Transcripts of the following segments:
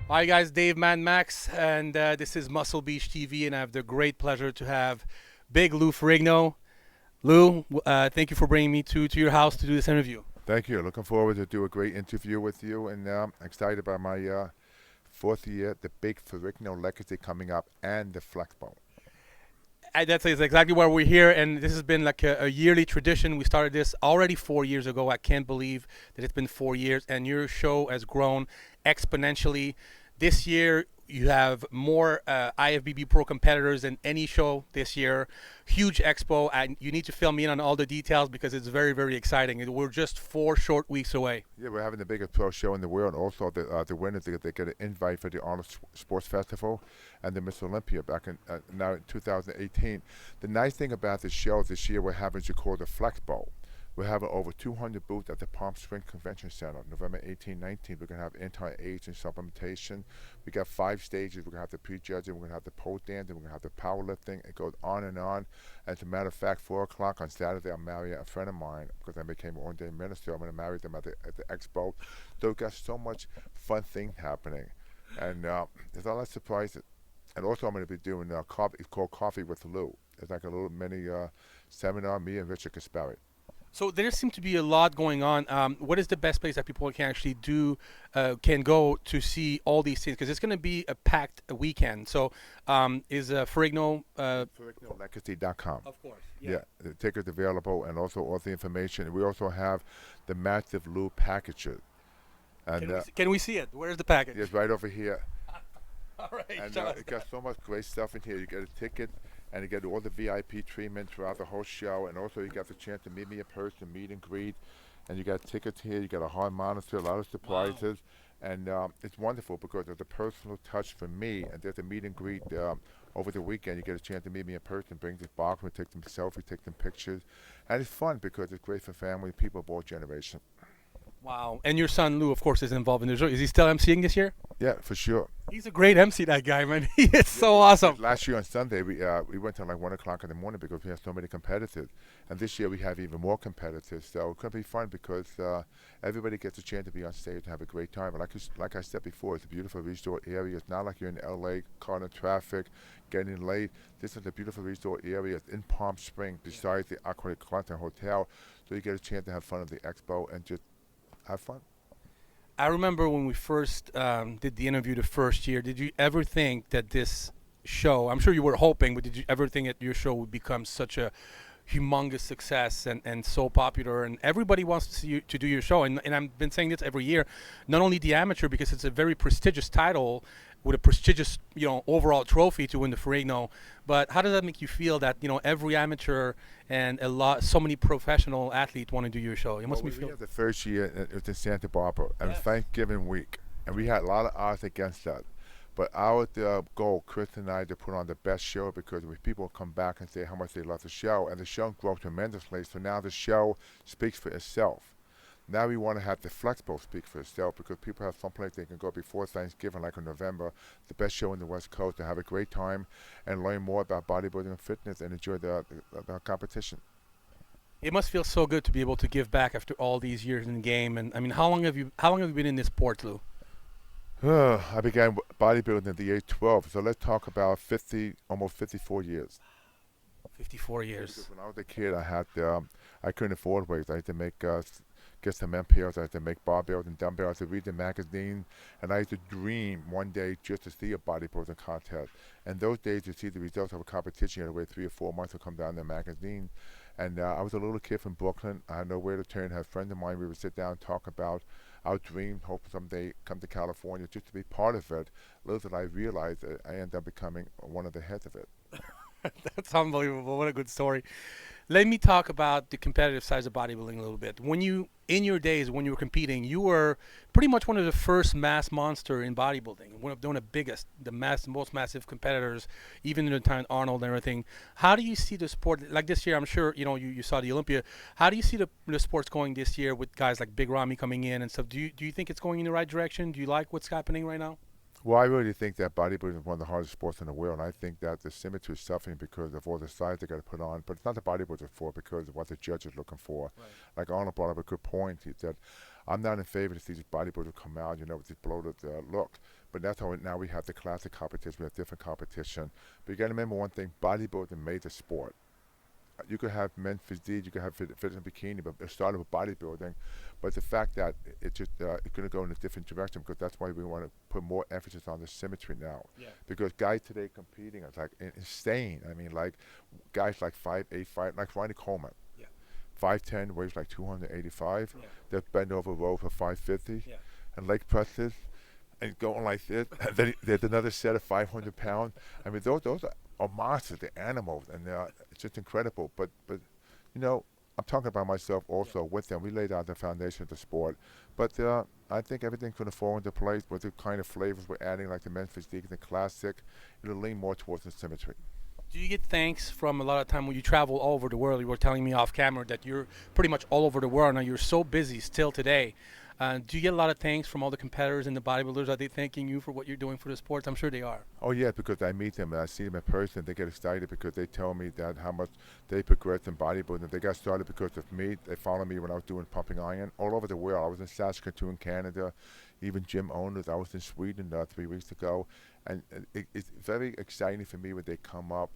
Hi guys, Dave Man Max, and this is Muscle Beach TV, and I have the great pleasure to have Big Lou Ferrigno. Lou, thank you for bringing me to your house to do this interview. Thank you. Looking forward to do a great interview with you, and excited about my fourth year, the big Ferrigno legacy coming up, and the Flexpo. That's exactly why we're here, and this has been like a yearly tradition. We started this already 4 years ago. I can't believe that it's been 4 years, and your show has grown exponentially. This year, you have more IFBB Pro competitors than any show this year. Huge expo, and you need to fill me in on all the details because it's very, very exciting. We're just 4 short weeks away. Yeah, we're having the biggest pro show in the world. Also, the winners they get an invite for the Arnold Sports Festival and the Miss Olympia back in now in 2018. The nice thing about the show this year, we're having what you call the Flexpo. We're having over 200 booths at the Palm Springs Convention Center, November 18, 19. We're going to have anti-aging supplementation. We got 5 stages. We're going to have the pre-judging. We're going to have the pole dancing. We're going to have the powerlifting. It goes on and on. As a matter of fact, 4 o'clock on Saturday, I'm marrying a friend of mine because I became an ordained minister. I'm going to marry them at the expo. So we've got so much fun things happening. And there's a lot of surprises. And also, I'm going to be doing coffee. It's called Coffee with Lou. It's like a little mini seminar, me and Richard Kaspari. So there seems to be a lot going on. What is the best place that people can actually can go to see all these things? Because it's going to be a packed weekend. So is Ferrigno? FerrignoLegacy.com. Of course. Yeah, the tickets available and also all the information. We also have the massive Lou packages. And Can we see it? Where's the package? it's right over here. All right. And it got so much great stuff in here. You get a ticket and you get all the VIP treatment throughout the whole show. And also you got the chance to meet me in person, meet and greet. And you got tickets here. You got a hard monitor, a lot of surprises. Wow. And it's wonderful because there's a personal touch for me. And there's a meet and greet over the weekend. You get a chance to meet me in person, bring this box, we take some selfies, take some pictures. And it's fun because it's great for family, people of all generations. Wow. And your son Lou, of course, is involved in the show. Is he still emceeing this year? Yeah, for sure. He's a great MC, that guy, man. He is so awesome. Last year on Sunday, we went till like 1 o'clock in the morning because we had so many competitors. And this year we have even more competitors. So it's going to be fun because everybody gets a chance to be on stage and have a great time. And like I said before, it's a beautiful resort area. It's not like you're in LA, caught in traffic, getting late. This is a beautiful resort area. It's in Palm Springs besides the Aquatic Clinton Hotel. So you get a chance to have fun at the expo and just have fun. I remember when we first did the interview the first year. Did you ever think that this show, I'm sure you were hoping, but did you ever think that your show would become such a humongous success and so popular, and everybody wants to see you to do your show? And I've been saying this every year, not only the amateur, because it's a very prestigious title with a prestigious overall trophy to win the Ferrigno, but how does that make you feel that every amateur and so many professional athletes want to do your show? It must Well, be we feel. had the first year, it was in Santa Barbara, and it was Yes. Thanksgiving week, and we had a lot of odds against us. But our goal, Chris and I, to put on the best show because people come back and say how much they love the show, and the show grew tremendously. So now the show speaks for itself. Now we want to have the Flexpo speak for itself because people have someplace they can go before Thanksgiving, like in November, the best show in the West Coast, to have a great time and learn more about bodybuilding and fitness and enjoy the competition. It must feel so good to be able to give back after all these years in the game. And I mean, how long have you been in this sport, Lou? I began bodybuilding at the age 12, so let's talk about 50, almost 54 years. 54 Yeah, years. because when I was a kid, I couldn't afford weights. I had to get some MPLs. I had to make barbells and dumbbells. I read the magazine, and I used to dream one day just to see a bodybuilding contest. And those days, to see the results of a competition, you had to wait 3 or 4 months to come down in the magazine. And I was a little kid from Brooklyn. I had nowhere to turn. I had a friend of mine. We would sit down and talk about our dream, hope someday come to California just to be part of it. Little did I realize that I ended up becoming one of the heads of it. That's unbelievable. What a good story. Let me talk about the competitive side of bodybuilding a little bit. In your days when you were competing, you were pretty much one of the first mass monster in bodybuilding. One of the biggest, most massive competitors, even in the time Arnold and everything. How do you see the sport like this year? I'm sure you saw the Olympia. How do you see the sports going this year with guys like Big Ramy coming in and stuff? Do you think it's going in the right direction? Do you like what's happening right now? Well, I really think that bodybuilding is one of the hardest sports in the world. And I think that the symmetry is suffering because of all the size they got to put on. But it's not the bodybuilders for because of what the judge is looking for. Right. Like Arnold brought up a good point. He said, I'm not in favor to see these bodybuilders come out, with this bloated look. But that's how now we have the classic competition. We have different competition. But you got to remember one thing: bodybuilding made the sport. You could have men's physique, you could have fitness and bikini, but it started with bodybuilding. But the fact that it's going to go in a different direction, because that's why we want to put more emphasis on the symmetry now. Yeah. Because guys today competing is like insane. I mean, like guys like 5'8", like Ronnie Coleman. Yeah. 5'10", weighs like 285. Yeah. They bend over row for 550. Yeah. And leg presses and going like this. And then there's another set of 500 pounds. I mean, those are monsters, they're animals, and it's just incredible. But you know, I'm talking about myself also with them. We laid out the foundation of the sport. But I think everything's going to fall into place with the kind of flavors we're adding, like the men's physique and the classic. It'll lean more towards the symmetry. Do you get thanks from a lot of time when you travel all over the world? You were telling me off camera that you're pretty much all over the world now. You're so busy still today. Do you get a lot of thanks from all the competitors and the bodybuilders? Are they thanking you for what you're doing for the sport? I'm sure they are. Oh yeah, because I meet them and I see them in person. They get excited because they tell me that how much they progressed in bodybuilding. They got started because of me. They followed me when I was doing pumping iron all over the world. I was in Saskatoon, Canada, even gym owners. I was in Sweden 3 weeks ago, and it's very exciting for me when they come up.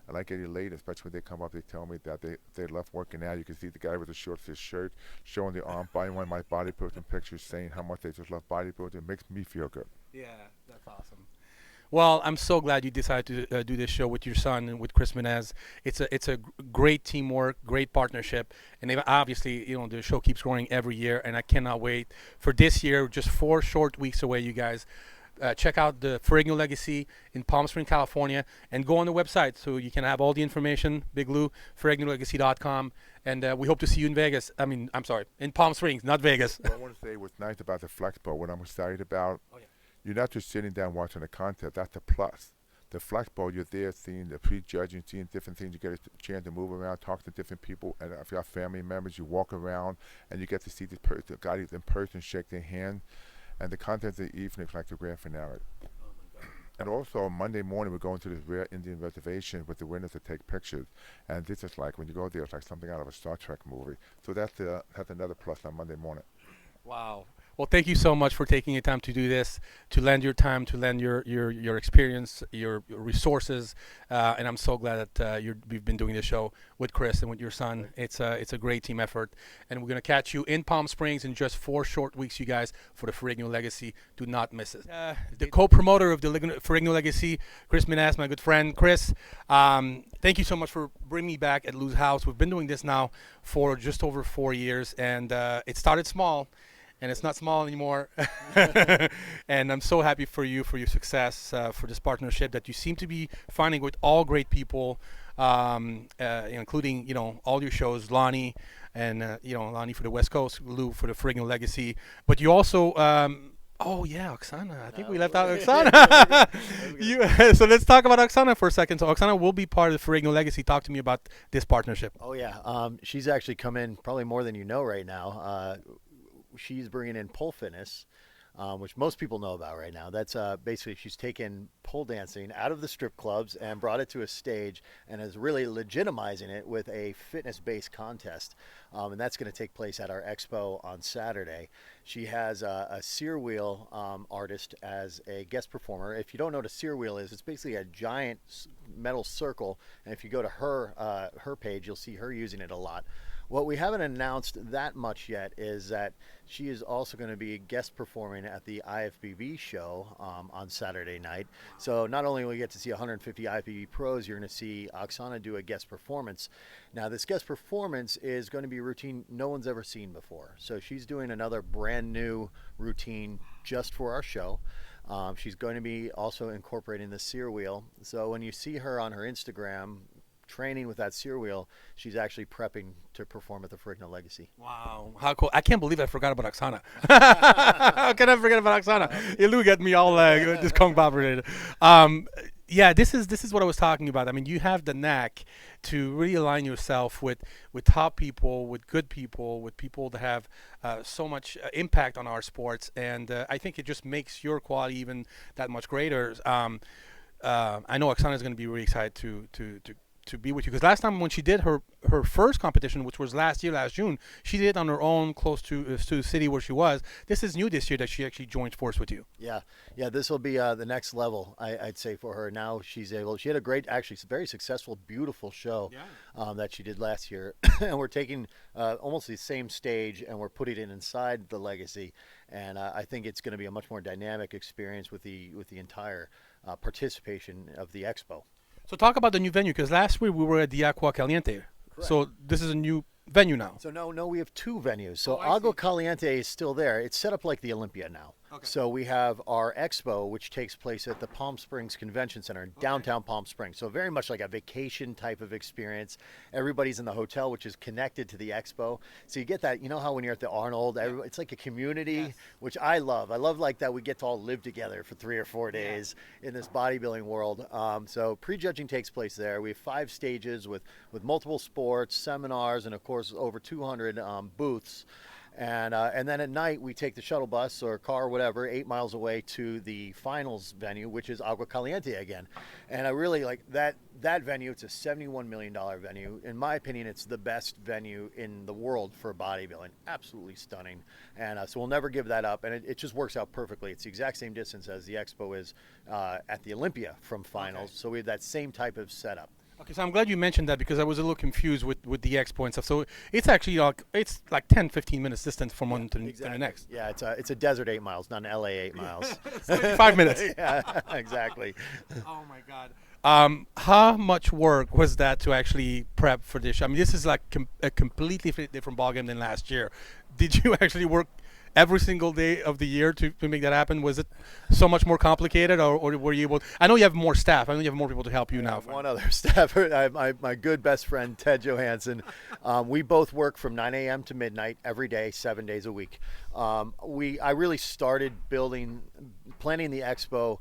And I get elated, especially when they come up. They tell me that they love working out. You can see the guy with the shorts, his shirt, showing the arm, buying one of my bodybuilding pictures, saying how much they just love bodybuilding. It makes me feel good. Yeah, that's awesome. Well, I'm so glad you decided to do this show with your son and with Chris Menez. It's a great teamwork, great partnership, and obviously, you know, the show keeps growing every year, and I cannot wait for this year. Just 4 short weeks away, you guys. Check out the Ferrigno Legacy in Palm Springs, California, and go on the website so you can have all the information. Big Lou, FerrignoLegacy.com, and we hope to see you in Vegas. I'm sorry, in Palm Springs, not Vegas. What I want to say what's nice about the Flexpo, what I'm excited about, you're not just sitting down watching the contest. That's the plus. The Flexpo, you're there seeing the pre-judging, seeing different things. You get a chance to move around, talk to different people, and if you have family members, you walk around, and you get to see the guy in person, shake their hand. And the content of the evening is like the grand finale. Oh my God. And also on Monday morning, we're going to this rare Indian reservation with the winners to take pictures. And this is like, when you go there, it's like something out of a Star Trek movie. So that's another plus on Monday morning. Wow. Well, thank you so much for taking your time to do this, to lend your time, to lend your experience, your resources, and I'm so glad that we've been doing this show with Chris and with your son. It's a great team effort, and we're gonna catch you in Palm Springs in just 4 short weeks, you guys, for the Ferrigno Legacy. Do not miss it. The co-promoter of the Ferrigno Legacy, Chris Menez, my good friend Chris. Thank you so much for bringing me back at Lou's house. We've been doing this now for just over 4 years, and it started small. And it's not small anymore. And I'm so happy for you, for your success, for this partnership that you seem to be finding with all great people, including, you know, all your shows, Lonnie, and, you know, Lonnie for the West Coast, Lou for the Ferrigno Legacy. But you also, oh, yeah, Oksana. I think we left out Oksana. So let's talk about Oksana for a second. So Oksana will be part of the Ferrigno Legacy. Talk to me about this partnership. Oh, yeah. She's actually come in probably more than you know right now. She's bringing in pole fitness, which most people know about right now. That's basically she's taken pole dancing out of the strip clubs and brought it to a stage and is really legitimizing it with a fitness-based contest. And that's going to take place at our expo on Saturday. She has a sear wheel artist as a guest performer. If you don't know what a sear wheel is, it's basically a giant metal circle. And if you go to her page, you'll see her using it a lot. What we haven't announced that much yet is that she is also going to be guest performing at the IFBB show on Saturday night. So not only will you get to see 150 IFBB pros, you're going to see Oksana do a guest performance. Now, this guest performance is going to be a routine no one's ever seen before. So she's doing another brand new routine just for our show. She's going to be also incorporating the sear wheel. So when you see her on her Instagram training with that sear wheel, she's actually prepping to perform at the Ferrigno Legacy. Wow, how cool. I can't believe I forgot about Oksana. How can I forget about Oksana? You look at me all discombobulated. Yeah, this is what I was talking about. I mean, you have the knack to really align yourself with top people, with good people, with people that have so much impact on our sports, and I think it just makes your quality even that much greater. I know Oksana is going to be really excited to to be with you? Because last time when she did her first competition, which was last June, she did it on her own, close to the city where she was. This is new this year that she actually joined force with you. Yeah, yeah, this will be the next level, I'd say, for her. Now she's able. She had a great, actually, very successful, beautiful show that she did last year, and we're taking almost the same stage and we're putting it inside the Legacy, and I think it's going to be a much more dynamic experience with the entire participation of the expo. So talk about the new venue, because last week we were at the Agua Caliente. Correct. So this is a new venue now. So no, we have two venues. So I Agua see. Caliente is still there. It's set up like the Olympia now. Okay. So we have our expo, which takes place at the Palm Springs Convention Center in downtown Palm Springs. So very much like a vacation type of experience. Everybody's in the hotel, which is connected to the expo. So you get that, you know how when you're at the Arnold, it's like a community, which I love. I love like that we get to all live together for 3 or 4 days in this bodybuilding world. So prejudging takes place there. We have 5 stages with multiple sports, seminars, and of course over 200 booths. And then at night we take the shuttle bus or car or whatever 8 miles away to the finals venue, which is Agua Caliente again. And I really like that venue. It's a $71 million venue. In my opinion, it's the best venue in the world for bodybuilding. Absolutely stunning. And so we'll never give that up. And it just works out perfectly. It's the exact same distance as the expo is at the Olympia from finals. So we have that same type of setup. Okay, so I'm glad you mentioned that, because I was a little confused with the expo and stuff. So it's actually like 10, 15 minutes distant from one to the next. Yeah, it's a desert 8 miles, not an LA 8 miles. 5 minutes. Yeah, exactly. Oh my God. How much work was that to actually prep for this? I mean, this is like a completely different ballgame than last year. Did you actually work every single day of the year to make that happen? Was it so much more complicated, or were you able to, I know you have more staff. I know you have more people to help you now. One other staffer, my good best friend, Ted Johansson. We both work from 9 a.m. to midnight every day, 7 days a week. I really started planning the expo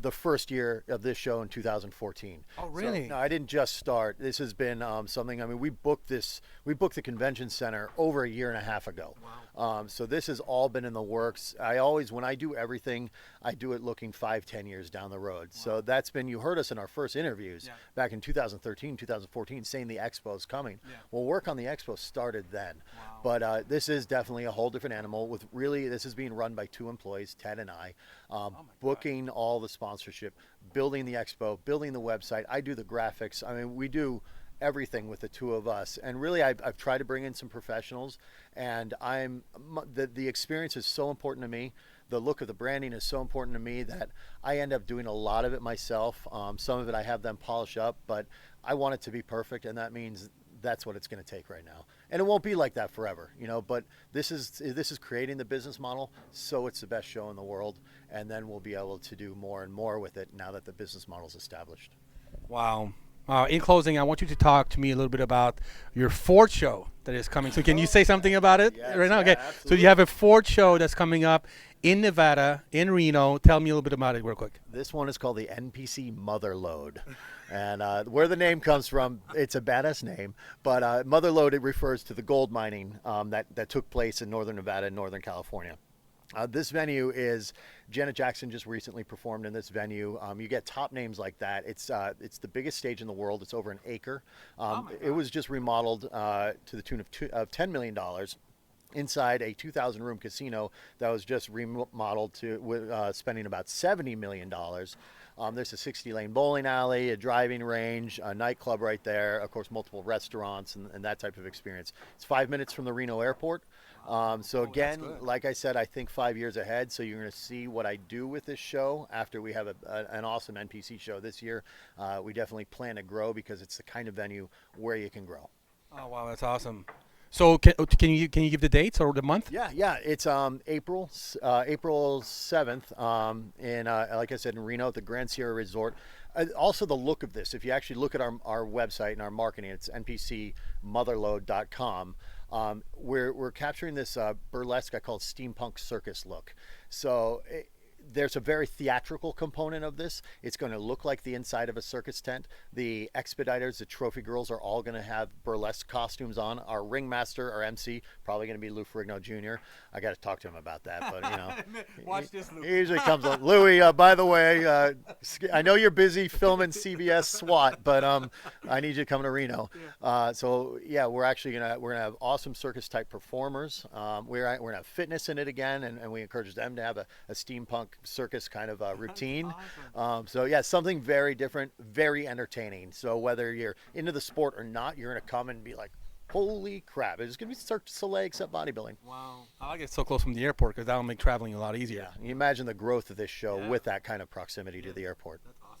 the first year of this show in 2014. Oh, really? So, no, I didn't just start. This has been something. I mean, we booked the convention center over a year and a half ago. Wow. So this has all been in the works. When I do everything, I do it looking 5-10 years down the road. Wow. So that's been, you heard us in our first interviews back in 2013, 2014, saying the expo is coming. Yeah. Well, work on the expo started then. Wow. But this is definitely a whole different animal. This is being run by 2 employees, Ted and I, booking all the sponsorship, building the expo, building the website. I do the graphics. I mean, we do everything with the 2 of us, and really I've tried to bring in some professionals, and the experience is so important to me. The look of the branding is so important to me that I end up doing a lot of it myself. Some of it I have them polish up, but I want it to be perfect, and that means that's what it's going to take right now. And it won't be like that forever, but this is creating the business model, so it's the best show in the world, and then we'll be able to do more and more with it now that the business model is established. Wow. In closing, I want you to talk to me a little bit about your 4th show that is coming. So can you say something about it right now? Okay. Absolutely. So you have a 4th show that's coming up in Nevada, in Reno. Tell me a little bit about it real quick. This one is called the NPC Motherlode. And where the name comes from, it's a badass name. But Motherlode, it refers to the gold mining that took place in northern Nevada and northern California. This venue is, Janet Jackson just recently performed in this venue. You get top names like that. It's the biggest stage in the world. It's over an acre. It was just remodeled to the tune of $10 million. Inside a 2,000 room casino that was just remodeled to spending about $70 million. There's a 60-lane bowling alley, a driving range, a nightclub right there, of course, multiple restaurants and that type of experience. It's 5 minutes from the Reno airport. So again, like I said, I think 5 years ahead. So you're going to see what I do with this show after we have an awesome NPC show this year. We definitely plan to grow because it's the kind of venue where you can grow. Oh, wow, that's awesome. So can you give the dates or the month? Yeah. It's April 7th in like I said, in Reno at the Grand Sierra Resort. Also, the look of this, if you actually look at our website and our marketing, it's npcmotherlode.com. We're capturing this burlesque, I call it steampunk circus look. So there's a very theatrical component of this. It's going to look like the inside of a circus tent. The expediters, the trophy girls, are all going to have burlesque costumes on. Our ringmaster, our MC, probably going to be Lou Ferrigno Jr. I got to talk to him about that, but Watch this, Lou. he usually comes on. Louis, by the way, I know you're busy filming CBS SWAT, but I need you to come to Reno. So yeah, we're gonna have awesome circus type performers. We're gonna have fitness in it again, and we encourage them to have a steampunk circus kind of routine. Awesome. So yeah, something very different, very entertaining. So whether you're into the sport or not, you're gonna come and be like, holy crap, it's gonna be Cirque du Soleil except bodybuilding. Wow. I like it so close from the airport because that'll make traveling a lot easier. Yeah, you imagine the growth of this show with that kind of proximity to the airport. That's awesome.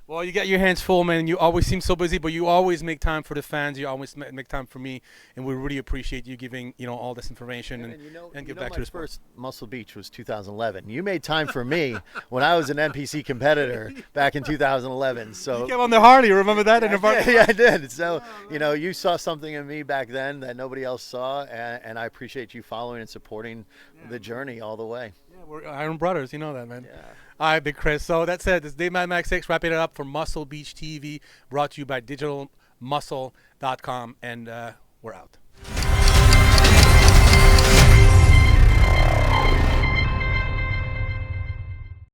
Well, you got your hands full, man. You always seem so busy, but you always make time for the fans. You always make time for me, and we really appreciate you giving all this information and give back to the sport. My first Muscle Beach was 2011. You made time for me when I was an NPC competitor back in 2011. So you came on the Harley. Remember that? Yeah, I did. So you saw something in me back then that nobody else saw, and I appreciate you following and supporting the journey all the way. Yeah, we're Iron Brothers. You know that, man. Yeah. All right, Big Chris. So that's it. This is Dave Mad Max 6 wrapping it up for Muscle Beach TV, brought to you by digitalmuscle.com, and we're out.